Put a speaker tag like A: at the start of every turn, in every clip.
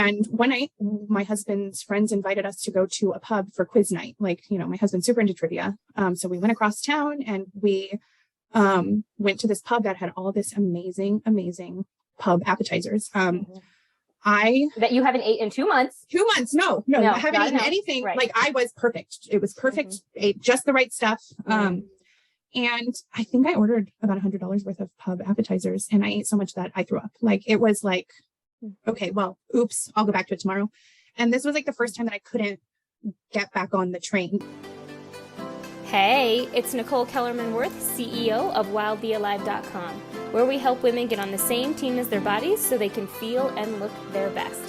A: And one night, my husband's friends invited us to go to a pub for quiz night. Like, my husband's super into trivia. So we went across town and we went to this pub that had all this amazing pub appetizers.
B: That you haven't ate in 2 months.
A: 2 months. No, I haven't eaten anything.
B: Right.
A: Like I was perfect. It was perfect. Ate just the right stuff. And I think I ordered about $100 worth of pub appetizers, and I ate so much that I threw up. Like it was like, okay, well, oops, I'll go back to it tomorrow. And this was like the first time that I couldn't get back on the train.
C: Hey, it's Nichole Kellerman-Worth, CEO of WildBeAlive.com, where we help women get on the same team as their bodies so they can feel and look their best.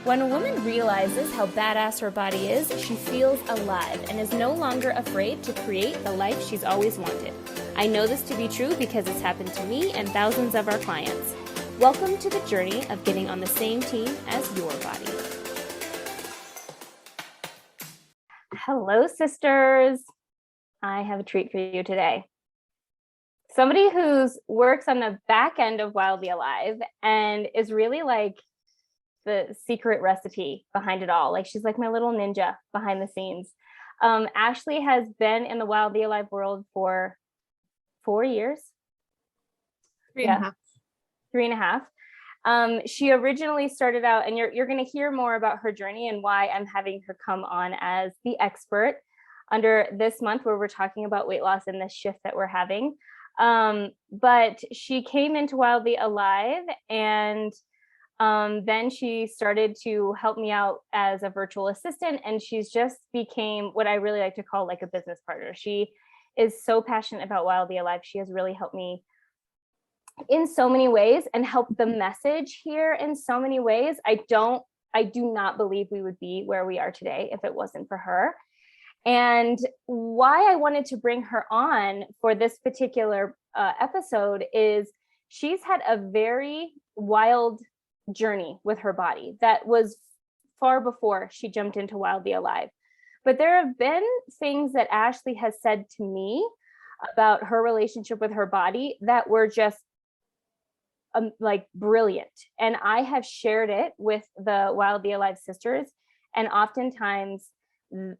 C: When a woman realizes how badass her body is, she feels alive and is no longer afraid to create the life she's always wanted. I know this to be true because it's happened to me and thousands of our clients. Welcome to the journey of getting on the same team as your body.
B: Hello, sisters. I have a treat for you today. Somebody who works on the back end of Wild Be Alive and is really like the secret recipe behind it all. Like she's like my little ninja behind the scenes. Ashley has been in the Wild Be Alive world for 4 years.
A: 3.5.
B: 3.5. She originally started out, and you're going to hear more about her journey and why I'm having her come on as the expert under this month where we're talking about weight loss and the shift that we're having. But she came into Wild Be Alive, and then she started to help me out as a virtual assistant, and she's just became what I really like to call like a business partner. She is so passionate about Wild Be Alive. She has really helped me in so many ways and helped the message here in so many ways. I do not believe we would be where we are today if it wasn't for her. And why I wanted to bring her on for this particular episode is she's had a very wild journey with her body that was far before she jumped into Wild Be Alive. But there have been things that Ashley has said to me about her relationship with her body that were just like brilliant. And I have shared it with the Wild Be Alive sisters. And oftentimes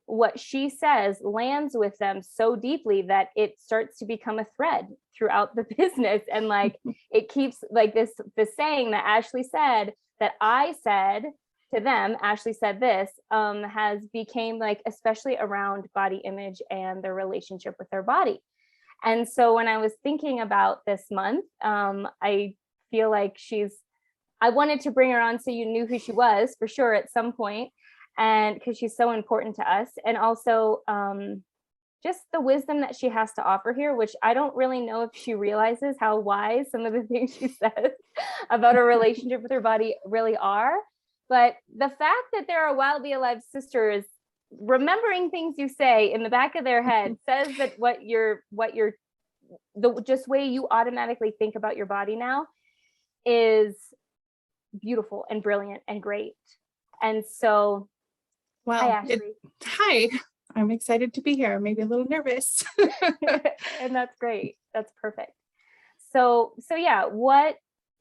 B: what she says lands with them so deeply that it starts to become a thread throughout the business. And like, it keeps like this saying that Ashley said that I said to them, Ashley said this, has became like, especially around body image and their relationship with their body. And so when I was thinking about this month, I feel like I wanted to bring her on so you knew who she was for sure at some point. And because she's so important to us, and also just the wisdom that she has to offer here, which I don't really know if she realizes how wise some of the things she says about her relationship with her body really are. But the fact that there are Wild Be Alive sisters remembering things you say in the back of their head says that the just way you automatically think about your body now is beautiful and brilliant and great. And so
A: well,
B: hi, Ashley.
A: Hi, I'm excited to be here. Maybe a little nervous.
B: And that's great. That's perfect. So yeah,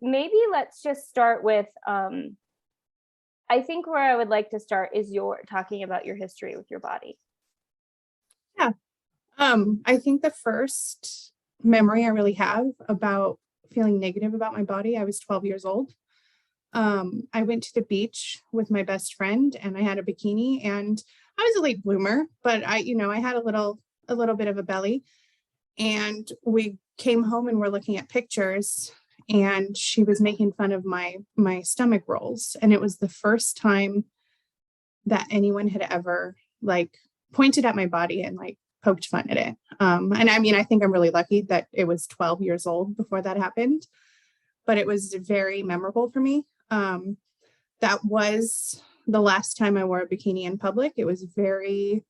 B: maybe let's just start with, I think where I would like to start is talking about your history with your body.
A: Yeah. I think the first memory I really have about feeling negative about my body, I was 12 years old. I went to the beach with my best friend and I had a bikini, and I was a late bloomer, but I had a little bit of a belly, and we came home and we're looking at pictures, and she was making fun of my stomach rolls. And it was the first time that anyone had ever like pointed at my body and like poked fun at it. And I mean, I think I'm really lucky that it was 12 years old before that happened, but it was very memorable for me. That was the last time I wore a bikini in public. It was I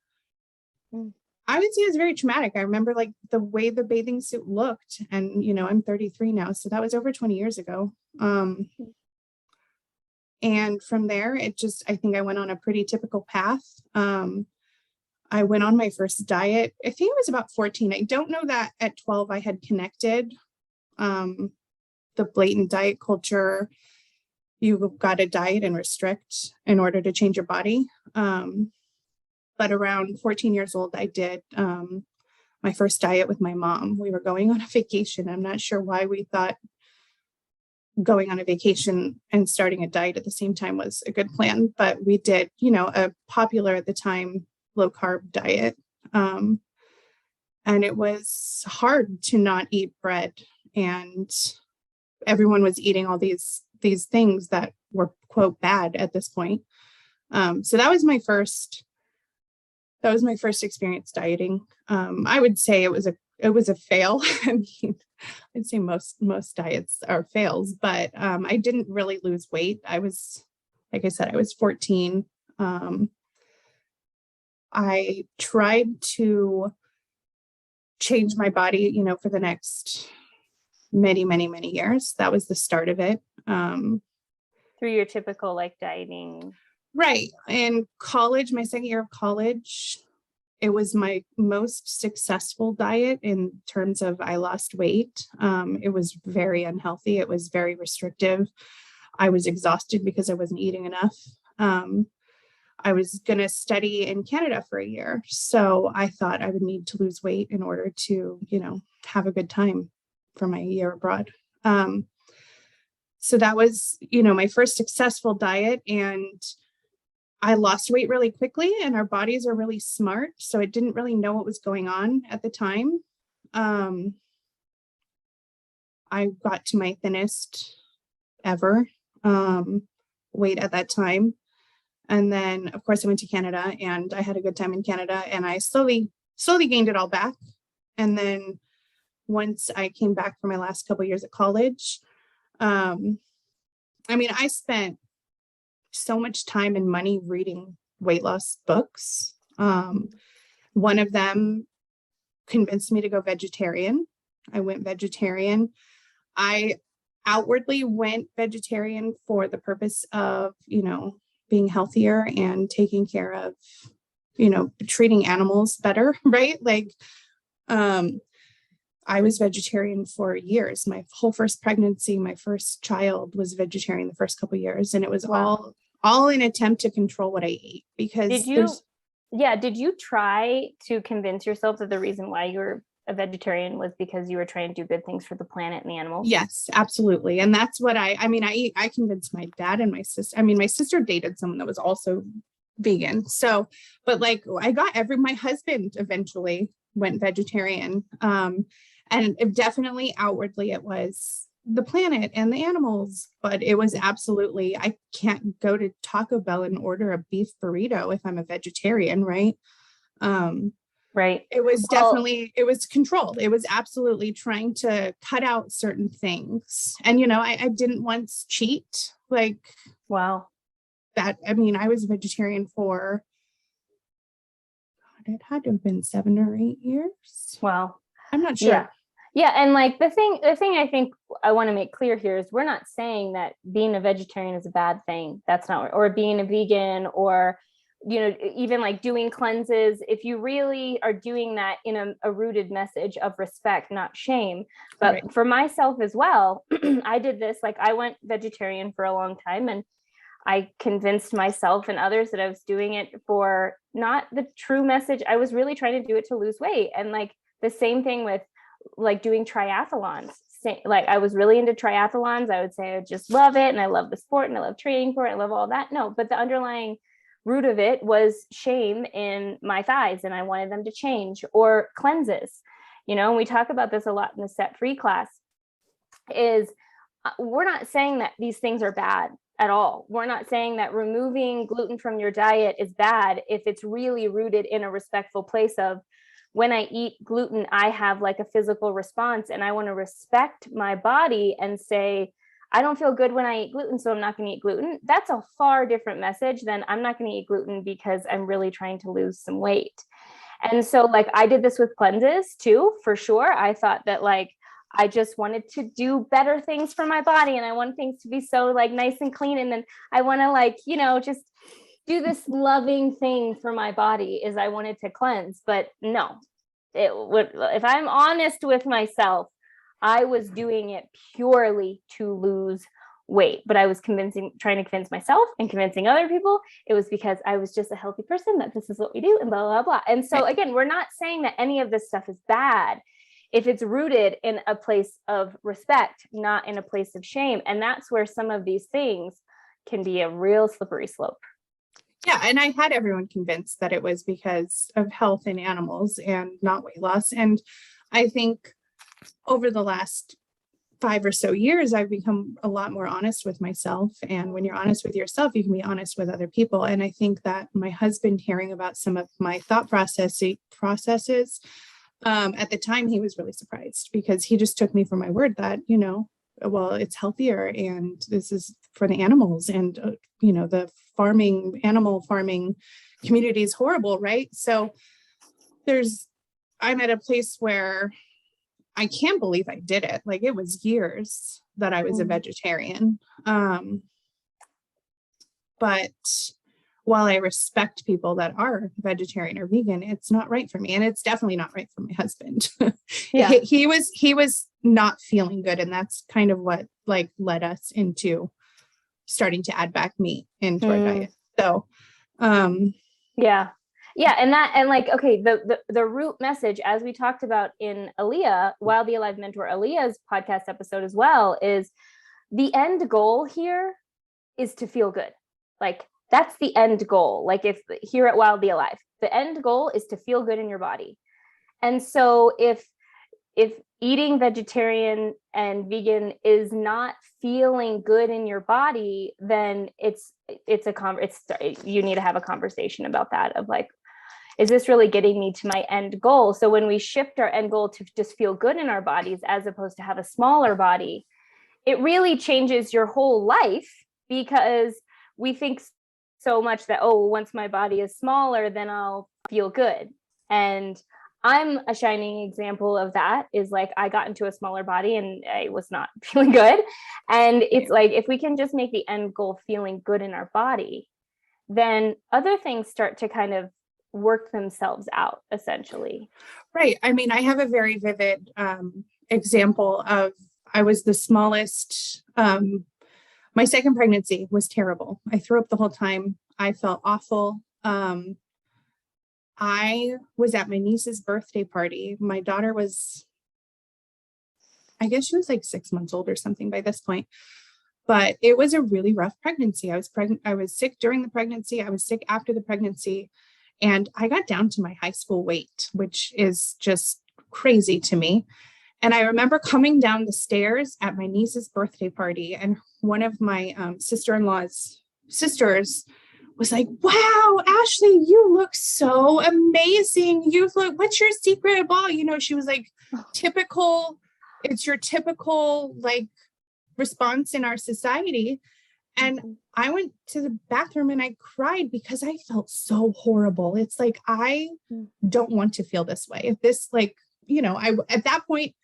A: would say it was very traumatic. I remember like the way the bathing suit looked, and, I'm 33 now, so that was over 20 years ago. And from there, I think I went on a pretty typical path. I went on my first diet. I think it was about 14. I don't know that at 12 I had connected the blatant diet culture you got to diet and restrict in order to change your body. But around 14 years old, I did my first diet with my mom. We were going on a vacation. I'm not sure why we thought going on a vacation and starting a diet at the same time was a good plan, but we did, a popular at the time low carb diet. And it was hard to not eat bread, and everyone was eating all these things that were quote bad at this point. So that was my first experience dieting. I would say it was a fail. I mean, I'd say most diets are fails, but I didn't really lose weight. Like I said, I was 14. I tried to change my body, for the next many, many, many years. That was the start of it.
B: Through your typical like dieting.
A: Right. In college, my second year of college, it was my most successful diet in terms of I lost weight. It was very unhealthy. It was very restrictive. I was exhausted because I wasn't eating enough. I was going to study in Canada for a year. So I thought I would need to lose weight in order to, have a good time for my year abroad. So that was, my first successful diet, and I lost weight really quickly, and our bodies are really smart. So it didn't really know what was going on at the time. I got to my thinnest ever weight at that time. And then of course I went to Canada, and I had a good time in Canada, and I slowly gained it all back. And then once I came back for my last couple of years at college, I spent so much time and money reading weight loss books. One of them convinced me to go vegetarian. I went vegetarian. I outwardly went vegetarian for the purpose of, being healthier and taking care of, treating animals better, right? Like, I was vegetarian for years. My whole first pregnancy, my first child was vegetarian the first couple of years. And it was all in attempt to control what I ate, because
B: did you try to convince yourself that the reason why you were a vegetarian was because you were trying to do good things for the planet and the animals?
A: Yes, absolutely. And that's what I convinced my dad and my sister. My sister dated someone that was also vegan. So, but like my husband eventually went vegetarian. And it definitely outwardly it was the planet and the animals, but it was absolutely, I can't go to Taco Bell and order a beef burrito if I'm a vegetarian. Right.
B: Right.
A: It was definitely, it was controlled. It was absolutely trying to cut out certain things. And, I didn't once cheat. Like,
B: wow.
A: That, I was a vegetarian for, God, it had to have been 7 or 8 years.
B: Wow.
A: I'm not sure.
B: Yeah. Yeah. And like the thing I think I want to make clear here is we're not saying that being a vegetarian is a bad thing. That's not, or being a vegan, or, even like doing cleanses. If you really are doing that in a rooted message of respect, not shame. But
A: Right.
B: For myself as well, I did this, like I went vegetarian for a long time, and I convinced myself and others that I was doing it for not the true message. I was really trying to do it to lose weight. And like the same thing with like doing triathlons. Like I was really into triathlons. I would say I just love it, and I love the sport, and I love training for it. I love all that. No, but the underlying root of it was shame in my thighs, and I wanted them to change, or cleanses. And we talk about this a lot in the Set Free class, is we're not saying that these things are bad at all. We're not saying that removing gluten from your diet is bad if it's really rooted in a respectful place of, when I eat gluten, I have like a physical response, and I want to respect my body and say, I don't feel good when I eat gluten, so I'm not going to eat gluten. That's a far different message than I'm not going to eat gluten because I'm really trying to lose some weight. And so like I did this with cleanses too, for sure. I thought that like I just wanted to do better things for my body, and I want things to be so like nice and clean. And then I want to like, just do this loving thing for my body, is I wanted to cleanse. But no, if I'm honest with myself, I was doing it purely to lose weight, but I was trying to convince myself and convincing other people it was because I was just a healthy person, that this is what we do, and blah, blah, blah. And so again, we're not saying that any of this stuff is bad if it's rooted in a place of respect, not in a place of shame. And that's where some of these things can be a real slippery slope.
A: Yeah. And I had everyone convinced that it was because of health in animals and not weight loss. And I think over the last 5 or so years, I've become a lot more honest with myself. And when you're honest with yourself, you can be honest with other people. And I think that my husband hearing about some of my thought processes, at the time, he was really surprised because he just took me for my word that, well, it's healthier and this is for the animals, and, the animal farming community is horrible. Right. So I'm at a place where I can't believe I did it. Like, it was years that I was a vegetarian. But while I respect people that are vegetarian or vegan, it's not right for me. And it's definitely not right for my husband.
B: Yeah.
A: He was not feeling good. And that's kind of what led us into starting to add back meat into our diet. So,
B: yeah. Yeah. And okay, the root message, as we talked about in Aaliyah, Wild the Alive mentor Aaliyah's podcast episode as well, is the end goal here is to feel good. That's the end goal. If here at Wild the Alive, the end goal is to feel good in your body. And so if eating vegetarian and vegan is not feeling good in your body, then you need to have a conversation about that of is this really getting me to my end goal? So when we shift our end goal to just feel good in our bodies, as opposed to have a smaller body, it really changes your whole life, because we think so much that, once my body is smaller, then I'll feel good. And I'm a shining example of that. Is I got into a smaller body and I was not feeling good. And it's if we can just make the end goal feeling good in our body, then other things start to kind of work themselves out, essentially.
A: Right. I mean, I have a very vivid example of, I was the smallest. My second pregnancy was terrible. I threw up the whole time. I felt awful. I was at my niece's birthday party. My daughter was, I guess she was 6 months old or something by this point, but it was a really rough pregnancy. I was pregnant. I was sick during the pregnancy. I was sick after the pregnancy, and I got down to my high school weight, which is just crazy to me. And I remember coming down the stairs at my niece's birthday party, and one of my sister-in-law's sisters was like, "Wow, Ashley, you look so amazing. What's your secret ball?" She was typical. It's your typical response in our society. And I went to the bathroom and I cried because I felt so horrible. It's I don't want to feel this way. If this at that point,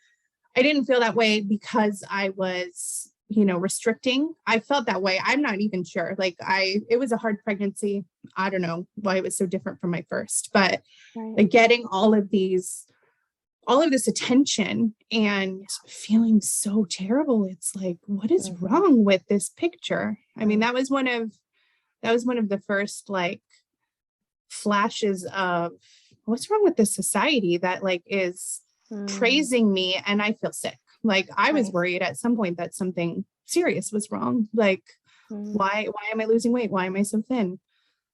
A: I didn't feel that way because I was, restricting. I felt that way. I'm not even sure. It was a hard pregnancy. I don't know why it was so different from my first, but getting all of this attention and feeling so terrible. It's what is wrong with this picture? I mean, that was one of the first flashes of what's wrong with this society that is praising me, and I feel sick. I was worried at some point that something serious was wrong. Why am I losing weight? Why am I so thin?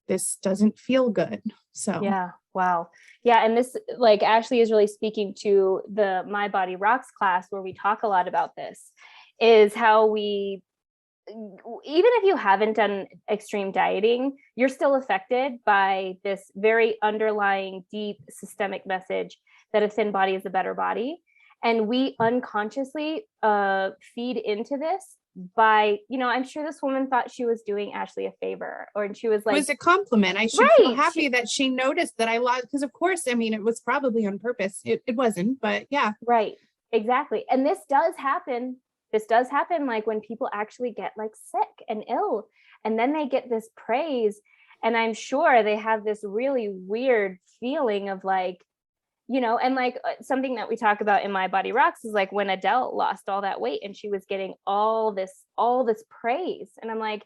A: This doesn't feel good. So
B: yeah. Wow. Yeah. And this, Ashley is really speaking to the My Body Rocks class, where we talk a lot about this, is how even if you haven't done extreme dieting, you're still affected by this very underlying deep systemic message that a thin body is a better body. And we unconsciously feed into this by, I'm sure this woman thought she was doing Ashley a favor, and she was
A: it was a compliment. I should feel happy that she noticed that I lost, because of course, I mean, it was probably on purpose. It wasn't, but yeah.
B: Right. Exactly. And this does happen. When people actually get sick and ill, and then they get this praise. And I'm sure they have this really weird feeling of and like something that we talk about in My Body Rocks is like when Adele lost all that weight and she was getting all this praise. And I'm like,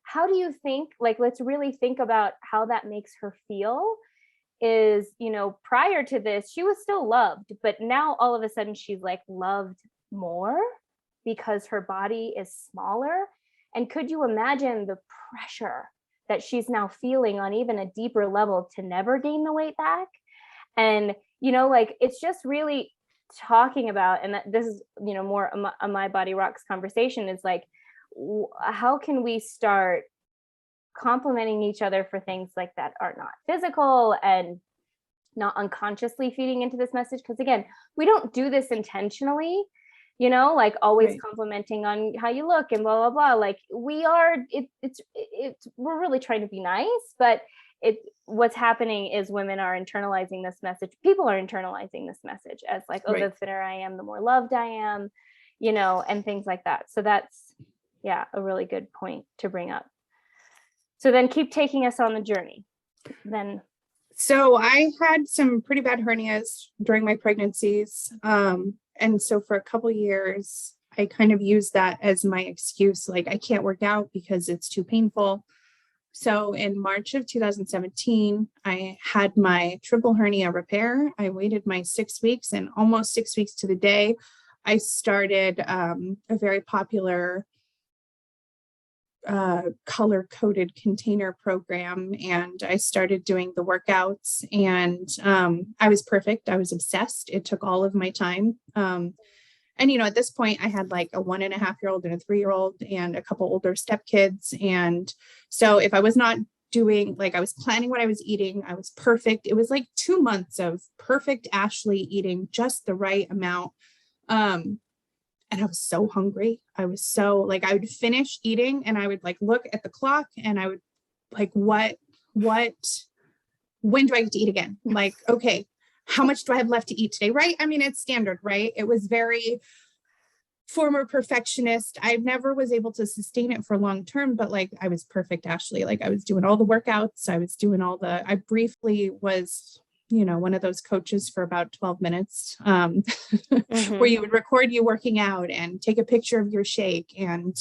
B: how do you think, like, let's really think about how that makes her feel. Is, prior to this, she was still loved, but now all of a sudden she's like loved more because her body is smaller. And could you imagine the pressure that she's now feeling on even a deeper level to never gain the weight back? And, like, it's just really talking about, and that this is, more a My Body Rocks conversation, is like, how can we start complimenting each other for things like that are not physical and not unconsciously feeding into this message? Because again, we don't do this intentionally, like always
A: Right.
B: complimenting on how you look and blah, blah, blah. Like we're really trying to be nice, but what's happening is women are internalizing this message. People are internalizing this message as like, oh, the thinner I am, the more loved I am, and things like that. So that's, a really good point to bring up. So then keep taking us on the journey. Then.
A: So I had some pretty bad hernias during my pregnancies. And so for a couple years, I kind of used that as my excuse. Like, I can't work out because it's too painful. So in March of 2017, I had my triple hernia repair. I waited my 6 weeks, and almost 6 weeks to the day, I started a very popular color-coded container program, and I started doing the workouts, and I was perfect. I was obsessed. It took all of my time. And, at this point I had like a 1.5-year-old and a 3-year-old and a couple older stepkids. And so if I was not doing, like, I was planning what I was eating, I was perfect. It was like 2 months of perfect Ashley eating just the right amount. And I was so hungry. I was so like, I would finish eating and I would like look at the clock and I would like, when do I get to eat again? Like, okay, how much do I have left to eat today? Right. I mean, it's standard, right? It was very former perfectionist. I never was able to sustain it for long term, but like, I was perfect, Ashley. Like, I was doing all the workouts. I was doing I briefly was, one of those coaches for about 12 minutes, where you would record you working out and take a picture of your shake. And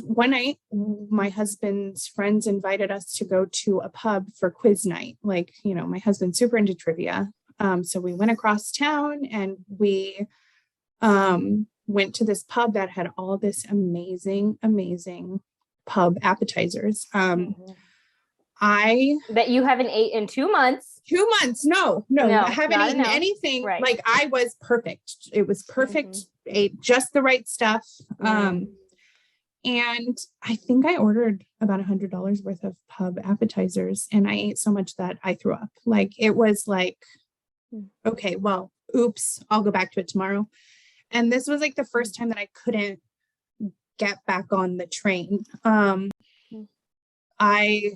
A: one night, my husband's friends invited us to go to a pub for quiz night. Like, my husband's super into trivia. So we went across town and we went to this pub that had all this amazing, amazing pub appetizers.
B: That you haven't ate in 2 months.
A: 2 months. No, I haven't eaten anything.
B: Right.
A: Like, I was perfect. It was perfect. Ate just the right stuff. And I think I ordered about $100 worth of pub appetizers, and I ate so much that I threw up. Like, it was like, okay, well, oops, I'll go back to it tomorrow. And this was like the first time that I couldn't get back on the train. I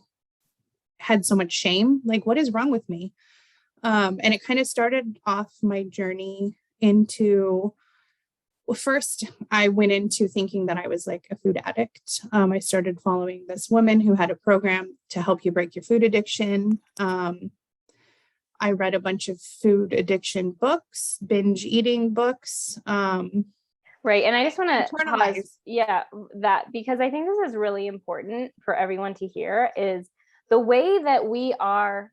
A: had so much shame. Like, what is wrong with me? And it kind of started off my journey into, well, first I went into thinking that I was like a food addict. I started following this woman who had a program to help you break your food addiction. I read a bunch of food addiction books, binge eating books.
B: Right. And I just want to pause, that, because I think this is really important for everyone to hear, is the way that we are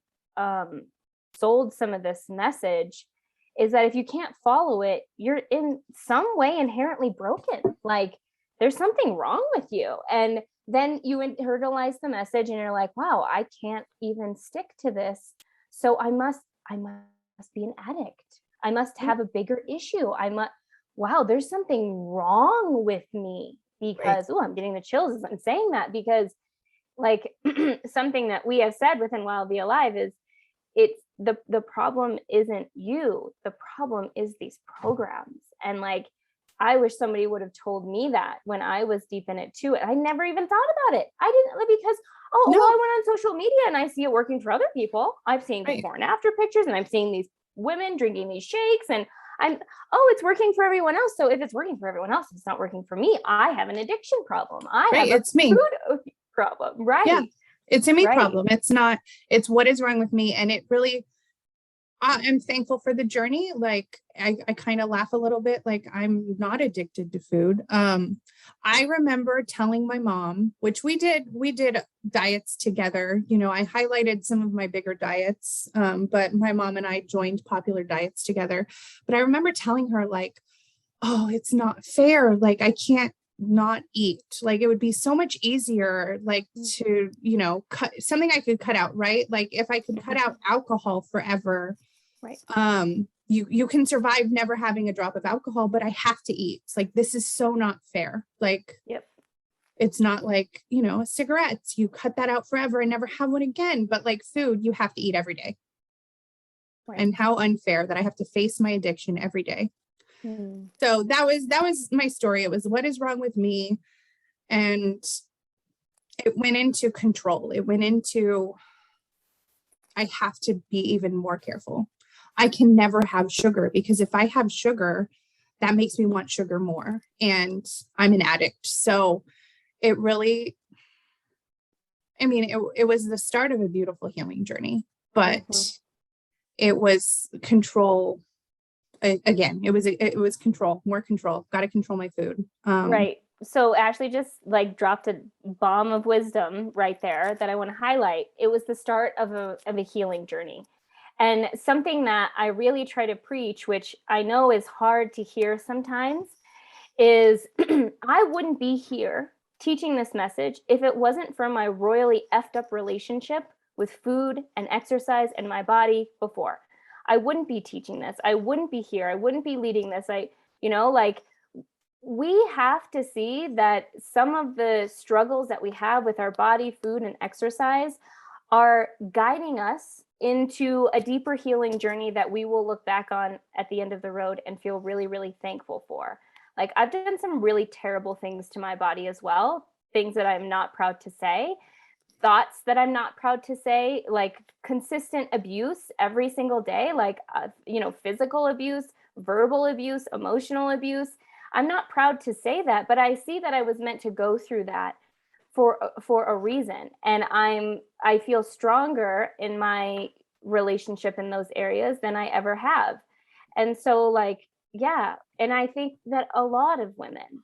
B: sold some of this message is that if you can't follow it, you're in some way inherently broken. Like, there's something wrong with you. And then you internalize the message and you're like, wow, I can't even stick to this. So I must be an addict. I must have a bigger issue. Wow, there's something wrong with me, because, I'm getting the chills as I'm saying that, because like something that we have said within Wild Be Alive is it's the problem isn't you. The problem is these programs. And like, I wish somebody would have told me that when I was deep in it too. I never even thought about it. I didn't, because, I went on social media and I see it working for other people. I've seen before and after pictures, and I'm seeing these women drinking these shakes, and it's working for everyone else. So if it's working for everyone else, it's not working for me. I have an addiction problem. I have a food problem. Right. Yeah.
A: It's a me
B: Right.
A: problem. It's not, it's what is wrong with me. And it really, I'm thankful for the journey. Like I kind of laugh a little bit, like I'm not addicted to food. I remember telling my mom, which we did diets together. You know, I highlighted some of my bigger diets, but my mom and I joined popular diets together. But I remember telling her like, oh, it's not fair. Like I can't not eat. Like it would be so much easier, like to, you know, cut something I could cut out, right? Like if I could cut out alcohol forever,
B: Right.
A: You can survive never having a drop of alcohol, but I have to eat. It's like, this is so not fair. Like,
B: Yep.
A: it's not like, you know, cigarettes, you cut that out forever and never have one again. But like food, you have to eat every day.
B: Right.
A: And how unfair that I have to face my addiction every day.
B: Mm.
A: So that was my story. It was, what is wrong with me? And it went into control. It went into, I have to be even more careful. I can never have sugar, because if I have sugar, that makes me want sugar more. And I'm an addict. So it really, I mean, it was the start of a beautiful healing journey, but it was control. Again, it was control, more control. Got to control my food.
B: Right. So Ashley just like dropped a bomb of wisdom right there that I want to highlight. It was the start of a healing journey. And something that I really try to preach, which I know is hard to hear sometimes, is I wouldn't be here teaching this message if it wasn't for my royally effed up relationship with food and exercise and my body before. I wouldn't be teaching this. I wouldn't be here. I wouldn't be leading this. Like we have to see that some of the struggles that we have with our body, food, and exercise are guiding us into a deeper healing journey that we will look back on at the end of the road and feel really, really thankful for. Like I've done some really terrible things to my body as well, things that I'm not proud to say, thoughts that I'm not proud to say, like consistent abuse every single day, like, physical abuse, verbal abuse, emotional abuse. I'm not proud to say that, but I see that I was meant to go through that for a reason. And I feel stronger in my relationship in those areas than I ever have. And so yeah. And I think that a lot of women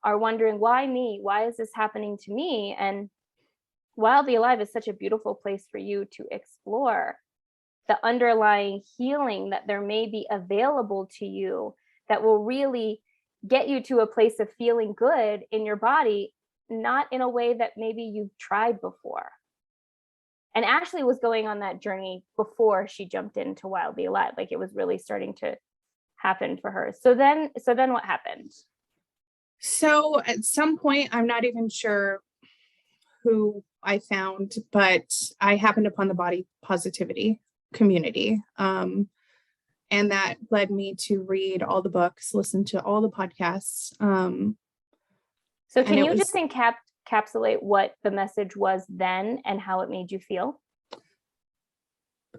B: are wondering, why me? Why is this happening to me? And Wild Be Alive is such a beautiful place for you to explore the underlying healing that there may be available to you that will really get you to a place of feeling good in your body, not in a way that maybe you've tried before. And Ashley was going on that journey before she jumped into Wild Be Alive. Like it was really starting to happen for her. So then what happened?
A: So at some point, I'm not even sure who I found, but I happened upon the body positivity community. And that led me to read all the books, listen to all the podcasts.
B: So can you just encapsulate what the message was then and how it made you feel?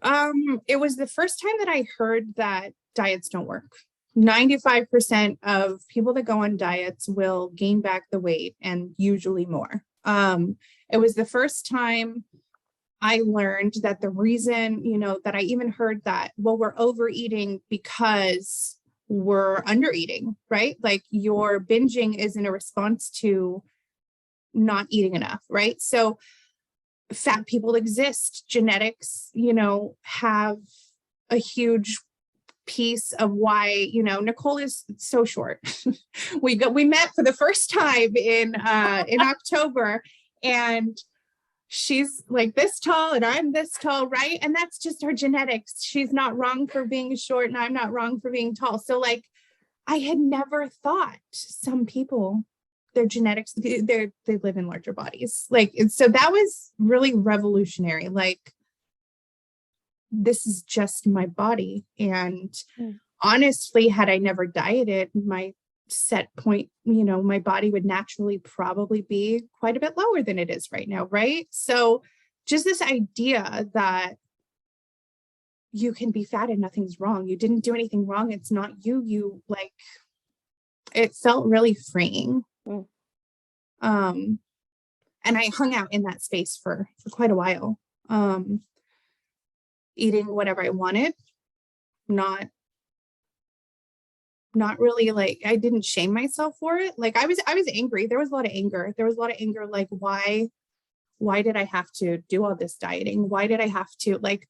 A: It was the first time that I heard that diets don't work. 95% of people that go on diets will gain back the weight, and usually more. It was the first time I learned that the reason, that I even heard that, well, we're overeating because we're undereating, right? Like your binging is in a response to not eating enough, right? So fat people exist. Genetics, have a huge piece of why, Nichole is so short. we met for the first time in October, and she's like this tall and I'm this tall, right? And that's just her genetics. She's not wrong for being short and I'm not wrong for being tall. So like, I had never thought some people, their genetics, they live in larger bodies. Like, so that was really revolutionary. Like, this is just my body. And honestly, had I never dieted, my set point, my body would naturally probably be quite a bit lower than it is right now, right? So just this idea that you can be fat and nothing's wrong. You didn't do anything wrong. It's not you, like, it felt really freeing. And And I hung out in that space for quite a while, eating whatever I wanted, not really like, I didn't shame myself for it. Like I was angry. There was a lot of anger. Like, why did I have to do all this dieting? Why did I have to, like,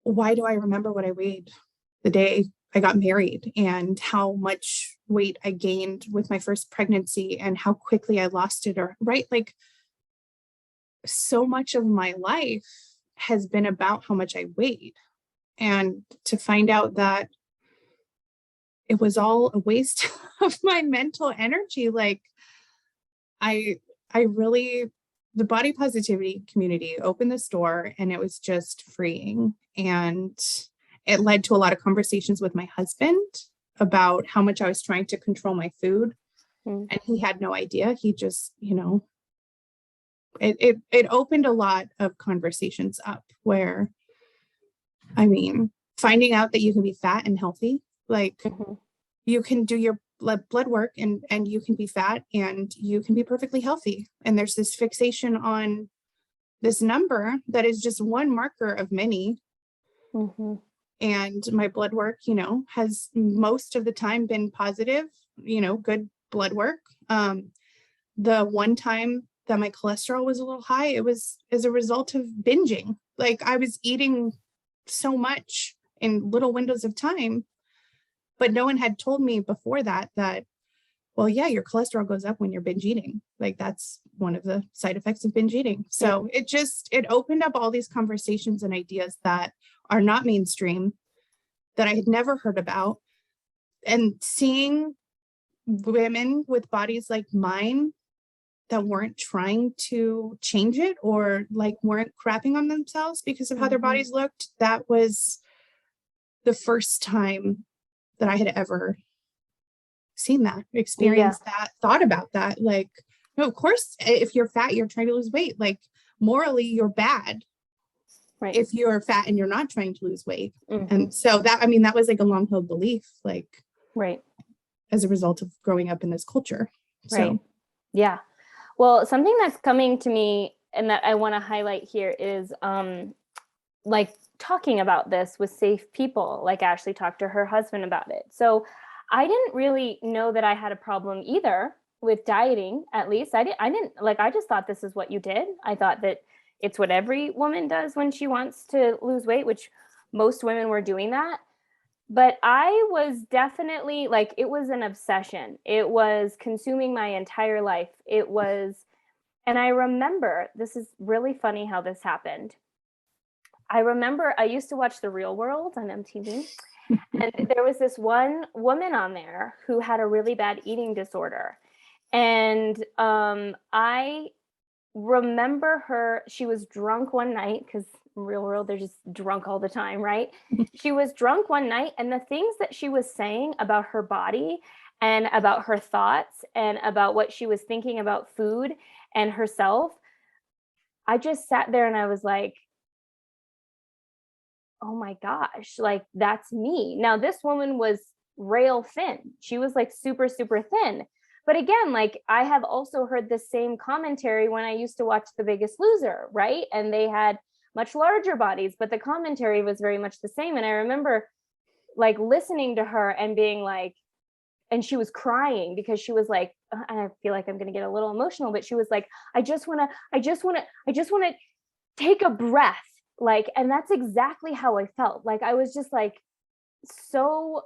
A: why do I remember what I weighed the day I got married and how much weight I gained with my first pregnancy and how quickly I lost it, or right? Like, so much of my life has been about how much I weighed. And to find out that it was all a waste of my mental energy, like I really, the body positivity community opened this door and it was just freeing. And it led to a lot of conversations with my husband about how much I was trying to control my food. And he had no idea. He just, it opened a lot of conversations up where, I mean, finding out that you can be fat and healthy, like you can do your blood work and you can be fat and you can be perfectly healthy. And there's this fixation on this number that is just one marker of many. And my blood work, has most of the time been positive, good blood work. The one time that my cholesterol was a little high, it was as a result of binging. Like I was eating so much in little windows of time, but no one had told me before that, well, yeah, your cholesterol goes up when you're binge eating. Like that's one of the side effects of binge eating. So it opened up all these conversations and ideas that are not mainstream, that I had never heard about. And seeing women with bodies like mine that weren't trying to change it or like weren't crapping on themselves because of how their bodies looked, that was the first time that I had ever seen that, experienced that, thought about that. Like, no, of course, if you're fat, you're trying to lose weight. Like morally, you're bad. Right. If you're fat and you're not trying to lose weight. And so that was like a long held belief, like, right, as a result of growing up in this culture.
B: Right. So. Yeah. Well, something that's coming to me and that I want to highlight here is like talking about this with safe people, like Ashley talked to her husband about it. So I didn't really know that I had a problem either with dieting, at least. I just thought this is what you did. I thought that it's what every woman does when she wants to lose weight, which most women were doing that. But I was definitely like, it was an obsession. It was consuming my entire life. And I remember, this is really funny how this happened. I remember I used to watch The Real World on MTV. And there was this one woman on there who had a really bad eating disorder. And I remember her, she was drunk one night, because Real World, they're just drunk all the time, right? She was drunk one night, and the things that she was saying about her body and about her thoughts and about what she was thinking about food and herself, I just sat there and I was like, oh my gosh, like that's me. Now this woman was rail thin. She was like super, super thin. But again, like I have also heard the same commentary when I used to watch The Biggest Loser, right? And they had much larger bodies, but the commentary was very much the same. And I remember like listening to her and being like, and she was crying because she was like, and I feel like I'm going to get a little emotional, but she was like, I just want to take a breath. Like, and that's exactly how I felt. Like, I was just like so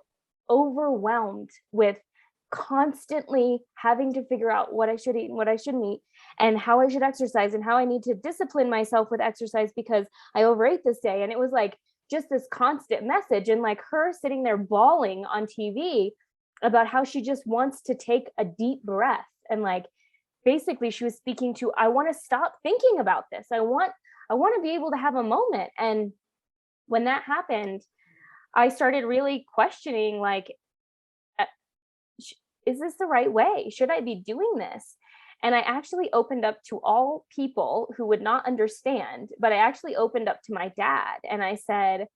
B: overwhelmed with constantly having to figure out what I should eat and what I shouldn't eat and how I should exercise and how I need to discipline myself with exercise because I overate this day. And it was like just this constant message, and like her sitting there bawling on TV about how she just wants to take a deep breath. And like, basically she was speaking to, I want to stop thinking about this. I want to be able to have a moment. And when that happened, I started really questioning, like, is this the right way? Should I be doing this? And I actually opened up to all people who would not understand, but I actually opened up to my dad and I said,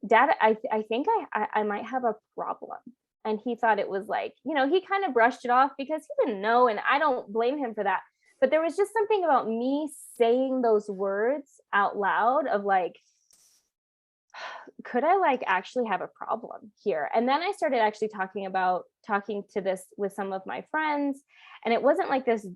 B: Dad, I think I might have a problem. And he thought it was like, he kind of brushed it off because he didn't know. And I don't blame him for that. But there was just something about me saying those words out loud of like, could I like actually have a problem here? And then I started actually talking to this with some of my friends, and it wasn't like this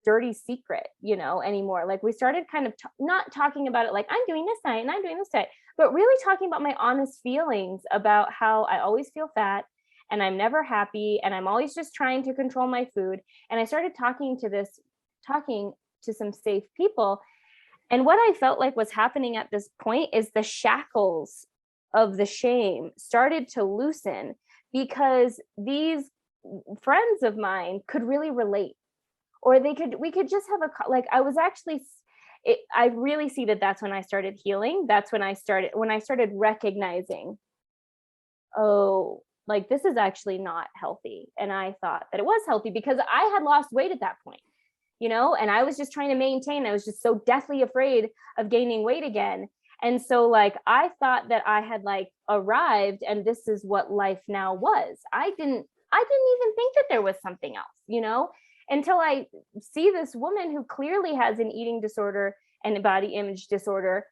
B: dirty secret, anymore. Like we started kind of not talking about it like I'm doing this night and I'm doing this day, but really talking about my honest feelings about how I always feel fat and I'm never happy and I'm always just trying to control my food. And I started talking to some safe people. And what I felt like was happening at this point is the shackles of the shame started to loosen, because these friends of mine could really relate, or we could just have I really see that that's when I started healing. That's when I started recognizing, oh, like this is actually not healthy. And I thought that it was healthy because I had lost weight at that point, and I was just trying to maintain. I was just so deathly afraid of gaining weight again. And so like, I thought that I had like arrived and this is what life now was. I didn't even think that there was something else, until I see this woman who clearly has an eating disorder and a body image disorder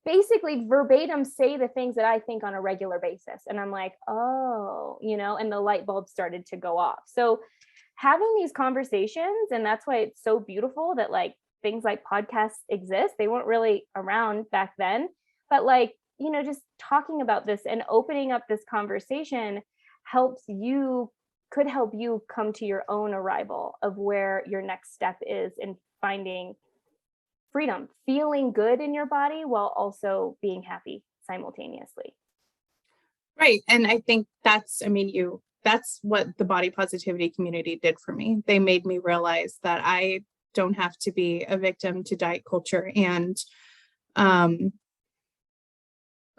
B: basically verbatim say the things that I think on a regular basis. And I'm like, oh, and the light bulb started to go off. So having these conversations, and that's why it's so beautiful that like things like podcasts exist. They weren't really around back then, but like, just talking about this and opening up this conversation could help you come to your own arrival of where your next step is in finding freedom, feeling good in your body while also being happy simultaneously.
A: Right. And I think that's what the body positivity community did for me. They made me realize that I don't have to be a victim to diet culture. And I'm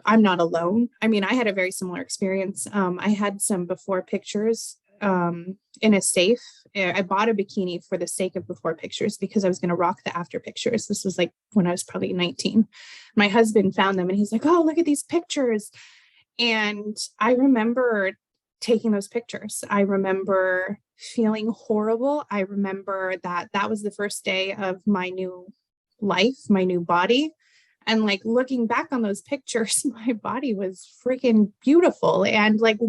A: not alone. I had a very similar experience. I had some before pictures in a safe. I bought a bikini for the sake of before pictures because I was going to rock the after pictures. This was like when I was probably 19. My husband found them and he's like, oh, look at these pictures. And I remember taking those pictures. I remember feeling horrible. I remember that was the first day of my new life, my new body. And like looking back on those pictures, my body was freaking beautiful. And like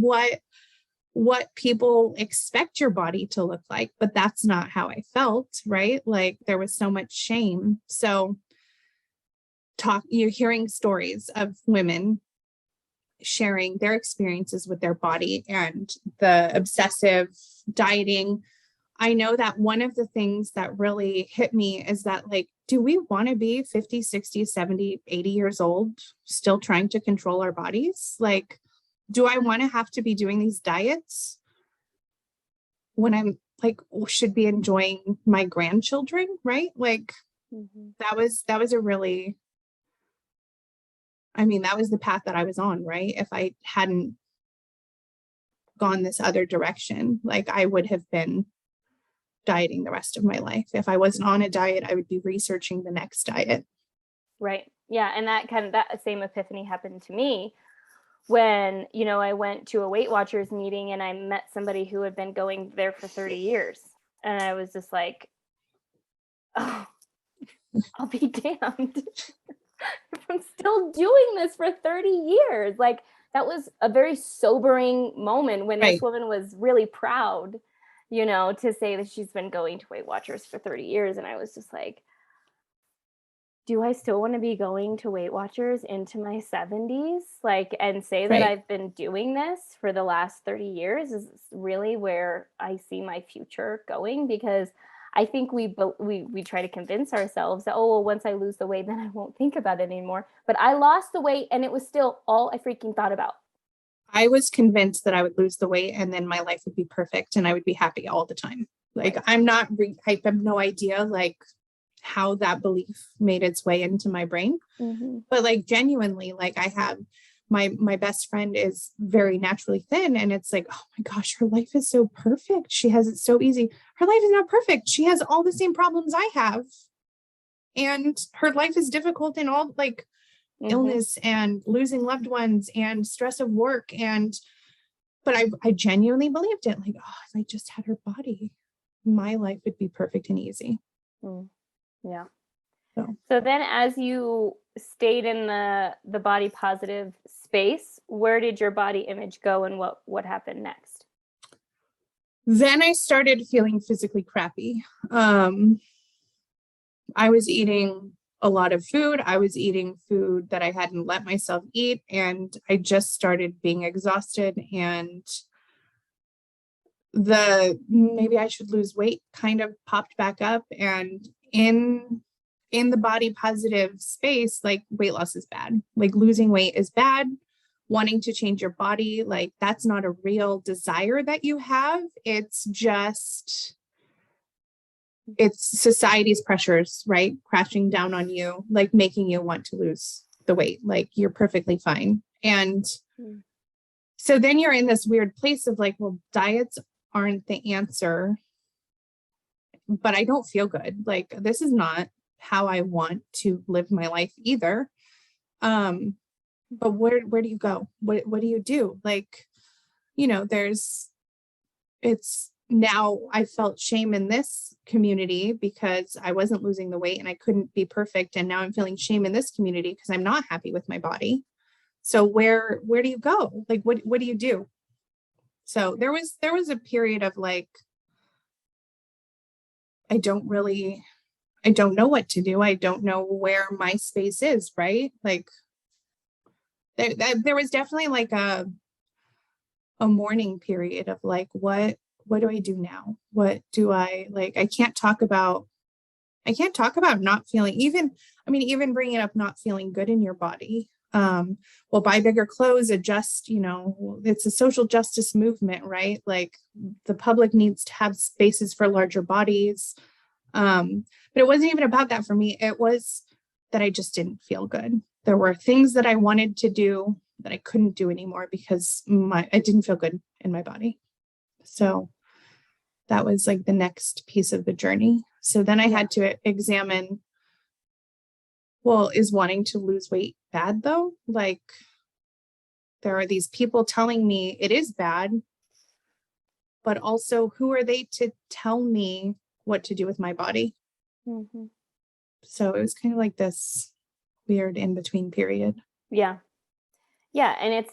A: what people expect your body to look like, but that's not how I felt, right? Like there was so much shame. So you're hearing stories of women sharing their experiences with their body and the obsessive dieting. I know that one of the things that really hit me is that like, do we want to be 50, 60, 70, 80 years old, still trying to control our bodies? Like, do I want to have to be doing these diets when I'm like, should be enjoying my grandchildren, right? Like that was a really, that was the path that I was on, right? If I hadn't gone this other direction, like I would have been dieting the rest of my life. If I wasn't on a diet, I would be researching the next diet.
B: Right. Yeah. And that same epiphany happened to me when, I went to a Weight Watchers meeting and I met somebody who had been going there for 30 years. And I was just like, oh, I'll be damned if I'm still doing this for 30 years. Like that was a very sobering moment when this woman was really proud, to say that she's been going to Weight Watchers for 30 years. And I was just like, do I still want to be going to Weight Watchers into my 70s? Like, and say that I've been doing this for the last 30 years is really where I see my future going? Because I think we try to convince ourselves that, oh, well, once I lose the weight, then I won't think about it anymore. But I lost the weight and it was still all I freaking thought about.
A: I was convinced that I would lose the weight and then my life would be perfect and I would be happy all the time. Like I have no idea like how that belief made its way into my brain. But like genuinely, like I have my best friend is very naturally thin and it's like, oh my gosh, her life is so perfect. She has it so easy. Her life is not perfect. She has all the same problems I have. And her life is difficult in all like illness and losing loved ones and stress of work. But I genuinely believed it. Like, oh, if I just had her body, my life would be perfect and easy.
B: Mm. Yeah.
A: So.
B: So then as you stayed in the body positive space, where did your body image go and what happened next?
A: Then I started feeling physically crappy. I was eating a lot of food. I was eating food that I hadn't let myself eat. And I just started being exhausted, and maybe I should lose weight kind of popped back up. And in the body positive space, like, weight loss is bad. Like, losing weight is bad. Wanting to change your body, like, that's not a real desire that you have. It's just, it's society's pressures, right? Crashing down on you, like, making you want to lose the weight. Like, you're perfectly fine. And so then you're in this weird place of like, well, diets aren't the answer, but I don't feel good. Like, this is not how I want to live my life either. But where do you go? What do you do? Like, it's now I felt shame in this community because I wasn't losing the weight and I couldn't be perfect. And now I'm feeling shame in this community because I'm not happy with my body. So where do you go? Like, what do you do? So there was a period of like, I don't know what to do. I don't know where my space is, right? Like, there was definitely like a mourning period of like, what do I do now? What do I like? I can't talk about not feeling, even bringing up not feeling good in your body. Well, buy bigger clothes, adjust, it's a social justice movement, right? Like, the public needs to have spaces for larger bodies. But it wasn't even about that for me. It was that I just didn't feel good. There were things that I wanted to do that I couldn't do anymore because I didn't feel good in my body. So that was like the next piece of the journey. So then I had to examine, well, is wanting to lose weight bad though? Like, there are these people telling me it is bad, but also who are they to tell me what to do with my body?
B: Mm-hmm.
A: So it was kind of like this weird in-between period.
B: Yeah. Yeah. And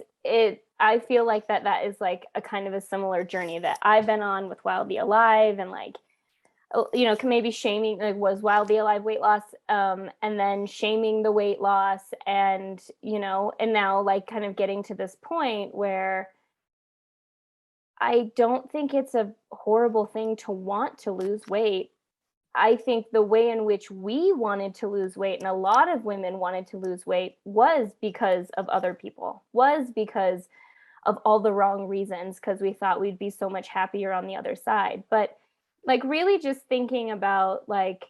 B: I feel like that is like a kind of a similar journey that I've been on with Wildly Alive, and like, maybe shaming, like, was Wildly Alive weight loss, and then shaming the weight loss, and, and now like kind of getting to this point where I don't think it's a horrible thing to want to lose weight. I think the way in which we wanted to lose weight, and a lot of women wanted to lose weight, was because of other people, was because of all the wrong reasons, because we thought we'd be so much happier on the other side. But like, really just thinking about like,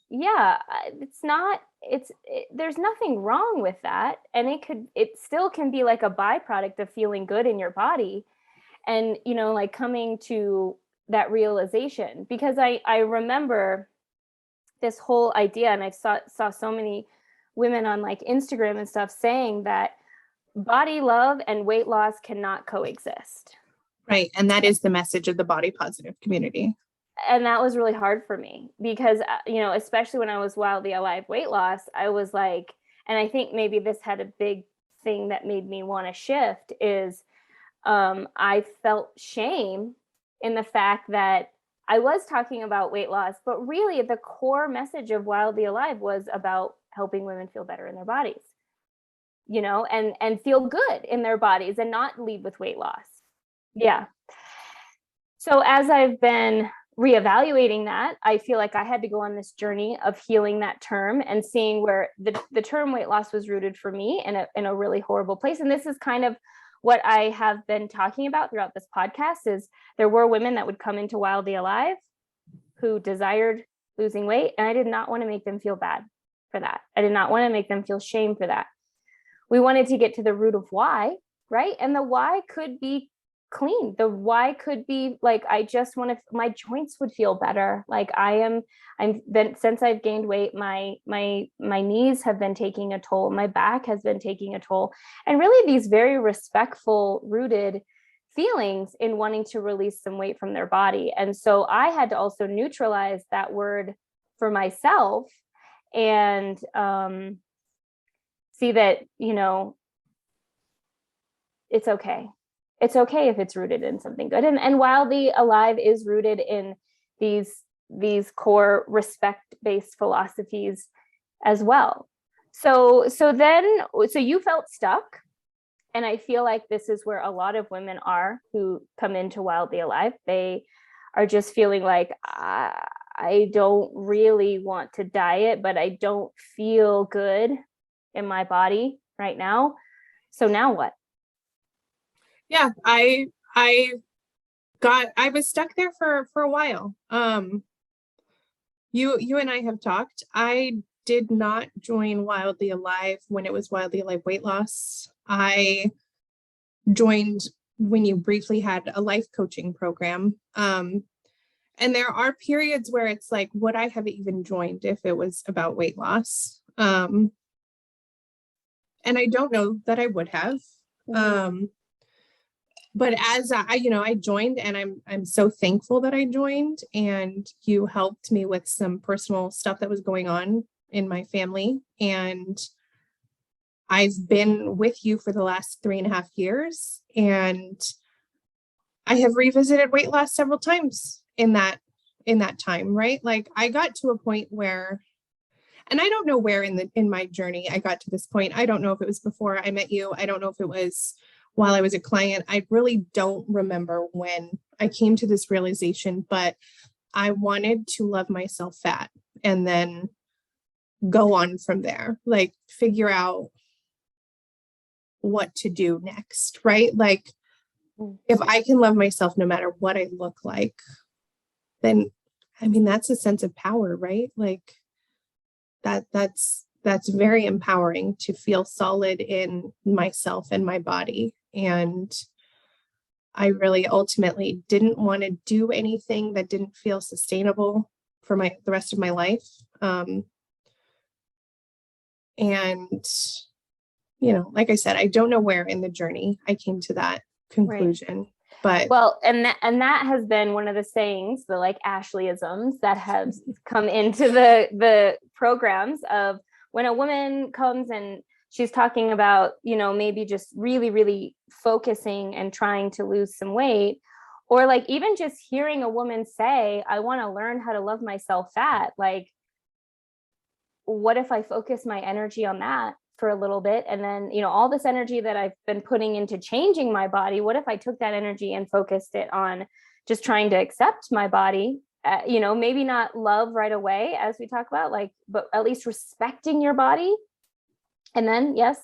B: there's nothing wrong with that. And it still can be like a byproduct of feeling good in your body. And, like coming to that realization, because I remember this whole idea, and I saw so many women on like Instagram and stuff saying that body love and weight loss cannot coexist.
A: Right. And that is the message of the body positive community.
B: And that was really hard for me because, especially when I was Wildly Alive weight loss, I was like, and I think maybe this had a big thing that made me want to shift is I felt shame in the fact that I was talking about weight loss, but really the core message of Wildly Alive was about helping women feel better in their bodies, and feel good in their bodies and not lead with weight loss. Yeah. So as I've been reevaluating that, I feel like I had to go on this journey of healing that term and seeing where the term weight loss was rooted for me in a really horrible place. And this is kind of what I have been talking about throughout this podcast is there were women that would come into Wildly Alive who desired losing weight, and I did not want to make them feel bad for that. I did not want to make them feel shame for that. We wanted to get to the root of why, right? And the why could be clean. The why could be like, I just want to, my joints would feel better. Like since I've gained weight, my knees have been taking a toll. My back has been taking a toll. And really these very respectful, rooted feelings in wanting to release some weight from their body. And so I had to also neutralize that word for myself and see that, you know, it's okay. It's okay if it's rooted in something good. And Wildly Alive is rooted in these core respect-based philosophies as well. So you felt stuck. And I feel like this is where a lot of women are who come into Wildly Alive. They are just feeling like, I don't really want to diet, but I don't feel good in my body right now. So now what?
A: Yeah, I was stuck there for a while. You and I have talked. I did not join Wildly Alive when it was Wildly Alive Weight Loss. I joined when you briefly had a life coaching program. And there are periods where it's like, would I have even joined if it was about weight loss? And I don't know that I would have. But as I joined, and I'm so thankful that I joined, and you helped me with some personal stuff that was going on in my family. And I've been with you for the last 3.5 years, and I have revisited weight loss several times in that time, right? Like I got to a point where, and I don't know where in my journey I got to this point. I don't know if it was before I met you. I don't know if it was while I was a client. I really don't remember when I came to this realization, but I wanted to love myself fat and then go on from there, like figure out what to do next, right? Like if I can love myself no matter what I look like, then I mean, that's a sense of power, right? Like that's very empowering to feel solid in myself and my body. And I really ultimately didn't want to do anything that didn't feel sustainable for the rest of my life. And, you know, like I said, I don't know where in the journey I came to that conclusion, but
B: well, and that has been one of the sayings, the like Ashley-isms that have come into the programs of when a woman comes and she's talking about, you know, maybe just really, really focusing and trying to lose some weight, or like even just hearing a woman say, I want to learn how to love myself fat. Like, what if I focus my energy on that for a little bit? And then, you know, all this energy that I've been putting into changing my body, what if I took that energy and focused it on just trying to accept my body? You know, maybe not love right away, as we talk about, like, but at least respecting your body. And then, yes,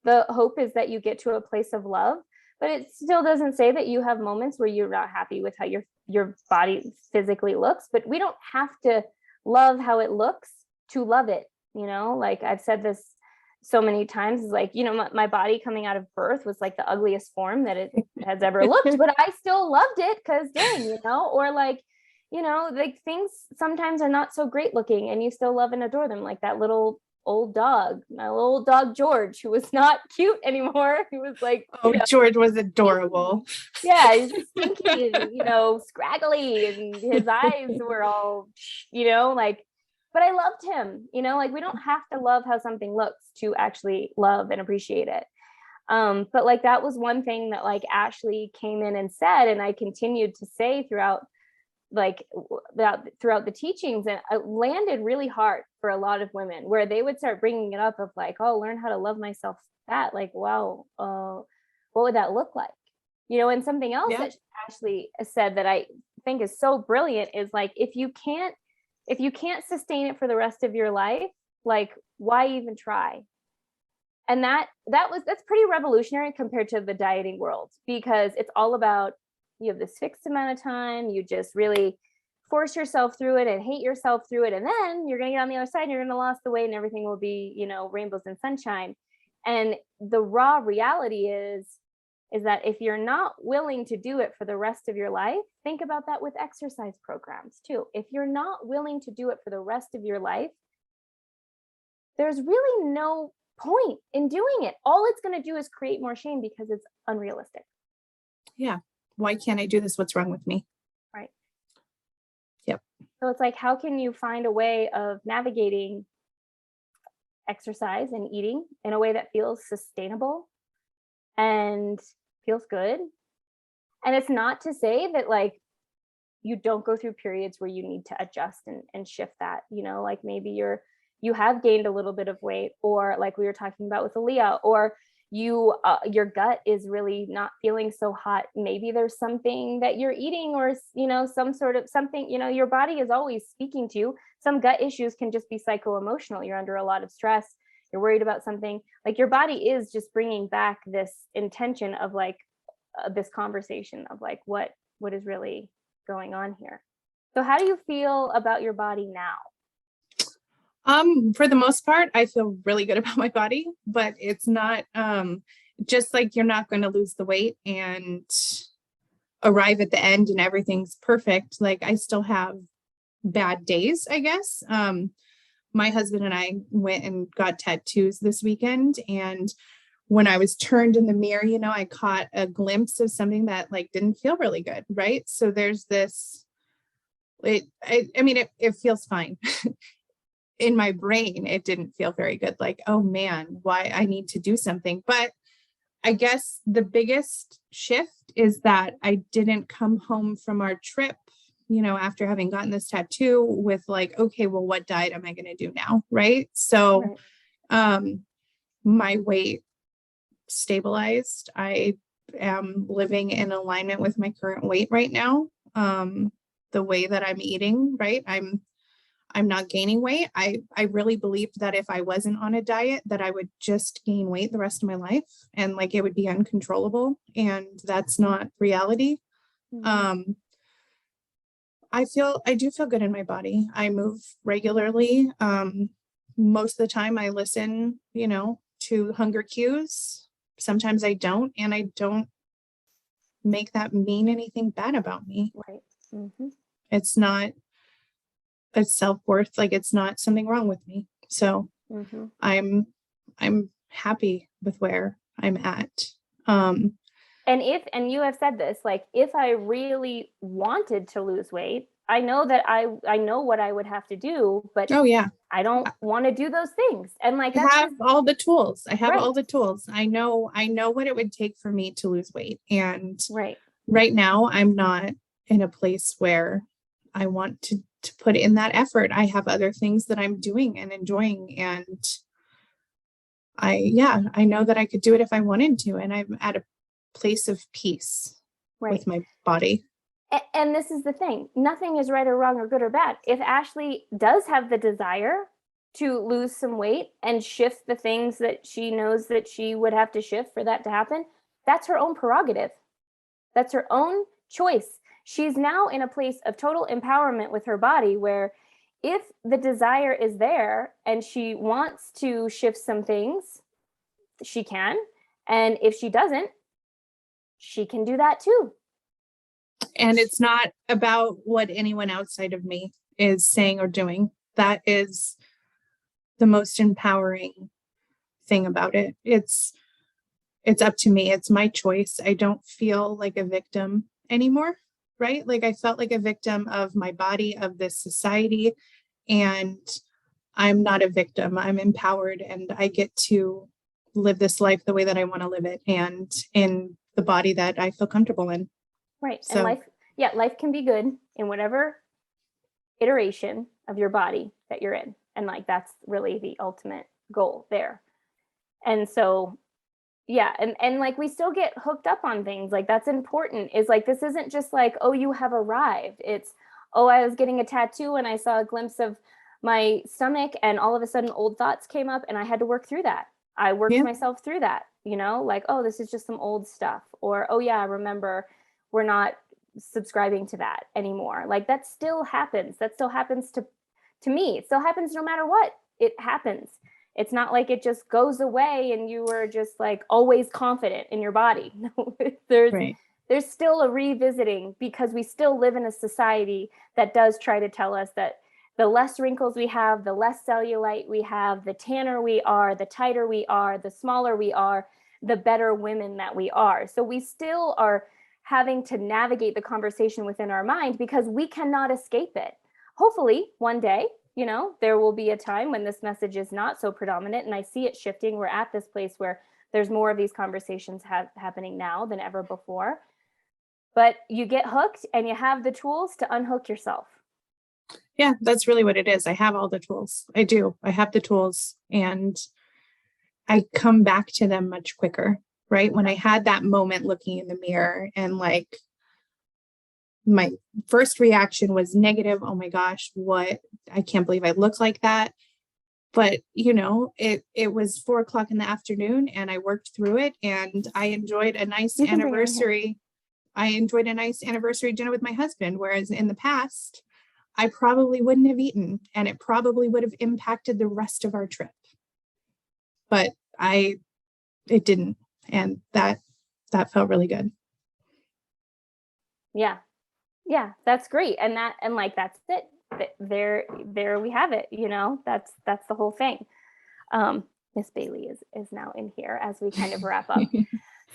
B: the hope is that you get to a place of love, but it still doesn't say that you have moments where you're not happy with how your body physically looks, but we don't have to love how it looks to love it. You know, like I've said this so many times, is like, you know, my body coming out of birth was like the ugliest form that it has ever looked, but I still loved it because dang, you know, or like, you know, like things sometimes are not so great looking and you still love and adore them. Like that little old dog, my little old dog, George, who was not cute anymore. He was like,
A: oh, you know, George was adorable.
B: Yeah. He's stinky and, you know, scraggly, and his eyes were all, you know, like, but I loved him, you know, like we don't have to love how something looks to actually love and appreciate it. But like, that was one thing that like Ashley came in and said, and I continued to say throughout the teachings, and it landed really hard for a lot of women, where they would start bringing it up of like, oh, learn how to love myself fat. Like, wow, what would that look like? You know, and something else that Ashley said that I think is so brilliant is like, if you can't sustain it for the rest of your life, like why even try? And that's pretty revolutionary compared to the dieting world, because it's all about, you have this fixed amount of time, you just really force yourself through it and hate yourself through it, and then you're going to get on the other side and you're going to lose the weight and everything will be, you know, rainbows and sunshine. And the raw reality is that if you're not willing to do it for the rest of your life, think about that with exercise programs too. If you're not willing to do it for the rest of your life, there's really no point in doing it. All it's going to do is create more shame because it's unrealistic.
A: Yeah. Why can't I do this? What's wrong with me?
B: Right.
A: Yep.
B: So it's like, how can you find a way of navigating exercise and eating in a way that feels sustainable and feels good? And it's not to say that like you don't go through periods where you need to adjust and shift that, like maybe you have gained a little bit of weight, or like we were talking about with Aaliyah, or your gut is really not feeling so hot. Maybe there's something that you're eating, or some sort of something, your body is always speaking to you. Some gut issues can just be psycho-emotional. You're under a lot of stress, you're worried about something, like your body is just bringing back this intention of like this conversation of like what is really going on here. So how do you feel about your body now?
A: For the most part, I feel really good about my body, but it's not just like you're not going to lose the weight and arrive at the end and everything's perfect. Like I still have bad days, I guess. My husband and I went and got tattoos this weekend, and when I was turned in the mirror, I caught a glimpse of something that like didn't feel really good, right? So there's this, it feels fine. In my brain, it didn't feel very good. Like, oh man, why I need to do something. But I guess the biggest shift is that I didn't come home from our trip, after having gotten this tattoo with like, okay, well, what diet am I going to do now? Right. So, my weight stabilized. I am living in alignment with my current weight right now. The way that I'm eating, right. I'm not gaining weight. I really believed that if I wasn't on a diet, that I would just gain weight the rest of my life and like it would be uncontrollable. And that's not reality. Mm-hmm. I do feel good in my body. I move regularly. Most of the time I listen, to hunger cues. Sometimes I don't, and I don't make that mean anything bad about me.
B: Right. Mm-hmm.
A: It's self-worth, like it's not something wrong with me. So mm-hmm. I'm happy with where I'm at.
B: And you have said this, like, if I really wanted to lose weight, I know that I know what I would have to do, but
A: oh yeah,
B: I don't want to do those things. And like,
A: I have all the tools. I have
B: right.
A: all the tools. I know what it would take for me to lose weight. And
B: right
A: now I'm not in a place where I want to put in that effort. I have other things that I'm doing and enjoying. And I know that I could do it if I wanted to. And I'm at a place of peace with my body.
B: And this is the thing. Nothing is right or wrong or good or bad. If Ashley does have the desire to lose some weight and shift the things that she knows that she would have to shift for that to happen, that's her own prerogative. That's her own choice. She's now in a place of total empowerment with her body where if the desire is there and she wants to shift some things, she can. And if she doesn't, she can do that too.
A: And it's not about what anyone outside of me is saying or doing. That is the most empowering thing about it. It's up to me. It's my choice. I don't feel like a victim anymore, right? Like I felt like a victim of my body, of this society, and I'm not a victim. I'm empowered and I get to live this life the way that I want to live it and in the body that I feel comfortable in.
B: Right. So, and life can be good in whatever iteration of your body that you're in. And like, that's really the ultimate goal there. And so, and like, we still get hooked up on things. Like, that's important, is like, this isn't just like, oh, you have arrived. It's, oh, I was getting a tattoo and I saw a glimpse of my stomach and all of a sudden old thoughts came up and I had to work through that. I worked myself through that, like, oh, this is just some old stuff, or, oh yeah, remember, we're not subscribing to that anymore. Like that still happens. That still happens to me. It still happens no matter what. It happens. It's not like it just goes away and you were just like always confident in your body. No, there's still a revisiting, because we still live in a society that does try to tell us that the less wrinkles we have, the less cellulite we have, the tanner we are, the tighter we are, the smaller we are, the better women that we are. So we still are having to navigate the conversation within our mind because we cannot escape it. hopefully one day, there will be a time when this message is not so predominant, and I see it shifting. We're at this place where there's more of these conversations happening now than ever before. But you get hooked and you have the tools to unhook yourself.
A: Yeah, that's really what it is. I have all the tools. I do. I have the tools, and I come back to them much quicker, right? When I had that moment looking in the mirror, and like my first reaction was negative. Oh my gosh, I can't believe I look like that. But it was 4:00 in the afternoon, and I worked through it, and I enjoyed a nice anniversary. I enjoyed a nice anniversary dinner with my husband, whereas in the past, I probably wouldn't have eaten, and it probably would have impacted the rest of our trip. But it didn't. And that felt really good.
B: Yeah. Yeah, that's great. And that's it. There we have it. That's the whole thing. Miss Bailey is now in here as we kind of wrap up.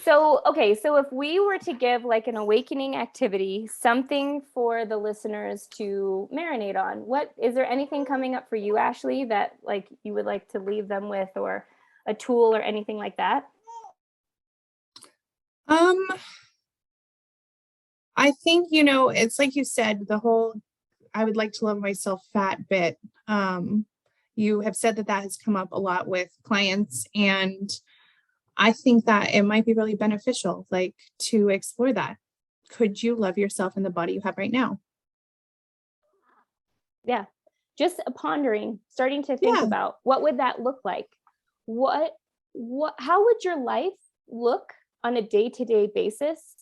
B: So if we were to give like an awakening activity, something for the listeners to marinate on, is there anything coming up for you, Ashley, that like you would like to leave them with, or a tool or anything like that?
A: I think, it's like you said, the whole, I would like to love myself fat bit. You have said that has come up a lot with clients, and I think that it might be really beneficial, like, to explore that. Could you love yourself in the body you have right now?
B: Yeah. Just pondering, starting to think about what would that look like? How would your life look on a day-to-day basis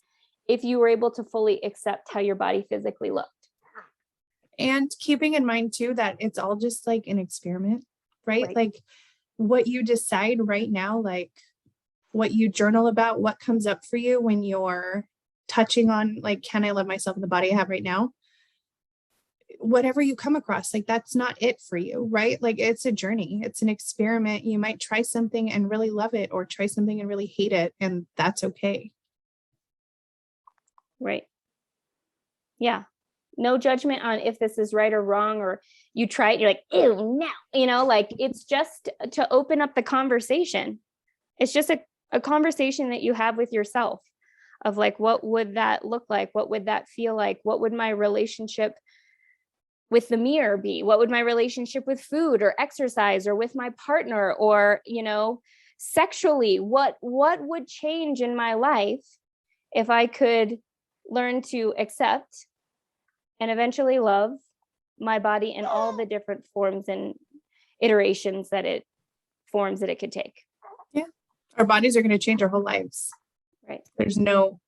B: if you were able to fully accept how your body physically looked?
A: And keeping in mind too, that it's all just like an experiment, right? Like what you decide right now, like what you journal about, what comes up for you when you're touching on, like, can I love myself in the body I have right now? Whatever you come across, like, that's not it for you, right? Like, it's a journey, it's an experiment. You might try something and really love it, or try something and really hate it, and that's okay.
B: Right. Yeah. No judgment on if this is right or wrong, or you try it, you're like, ew, no, like, it's just to open up the conversation. It's just a conversation that you have with yourself of like, what would that look like? What would that feel like? What would my relationship with the mirror be? What would my relationship with food or exercise or with my partner, or, sexually, what would change in my life if I could learn to accept and eventually love my body in all the different forms and iterations that it could take?
A: Yeah. Our bodies are going to change our whole lives.
B: Right.
A: There's no,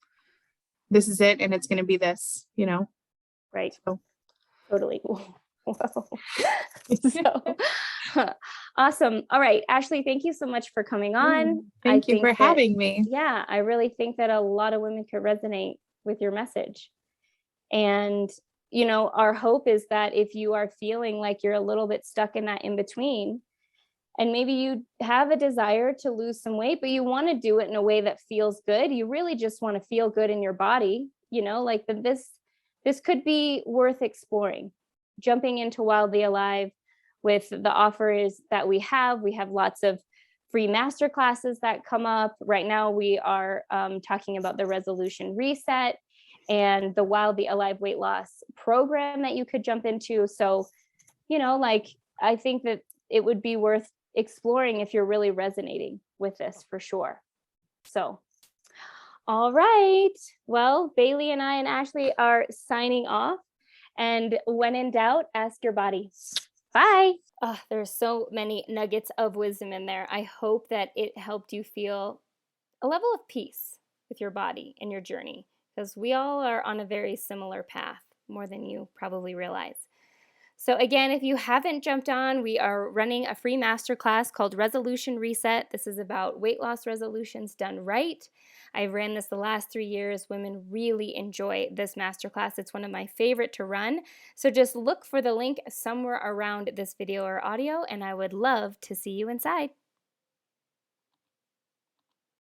A: this is it, and it's going to be this,
B: Right.
A: So.
B: Totally. Awesome. All right, Ashley, thank you so much for coming on.
A: Thank you for having me.
B: Yeah, I really think that a lot of women could resonate with your message. And, our hope is that if you are feeling like you're a little bit stuck in that in between, and maybe you have a desire to lose some weight, but you want to do it in a way that feels good. You really just want to feel good in your body, like this could be worth exploring. Jumping into Wildly Alive with the offers that we have lots of free masterclasses that come up. Right now, we are talking about the Resolution Reset and the Wildly Alive weight loss program that you could jump into. So, I think that it would be worth exploring if you're really resonating with this, for sure. So, all right. Well, Bailey and I and Ashley are signing off. And when in doubt, ask your body. Bye.
C: There's so many nuggets of wisdom in there. I hope that it helped you feel a level of peace with your body and your journey, because we all are on a very similar path, more than you probably realize. So again, if you haven't jumped on, we are running a free masterclass called Resolution Reset. This is about weight loss resolutions done right. I ran this the last 3 years. Women really enjoy this masterclass. It's one of my favorite to run. So just look for the link somewhere around this video or audio, and I would love to see you inside.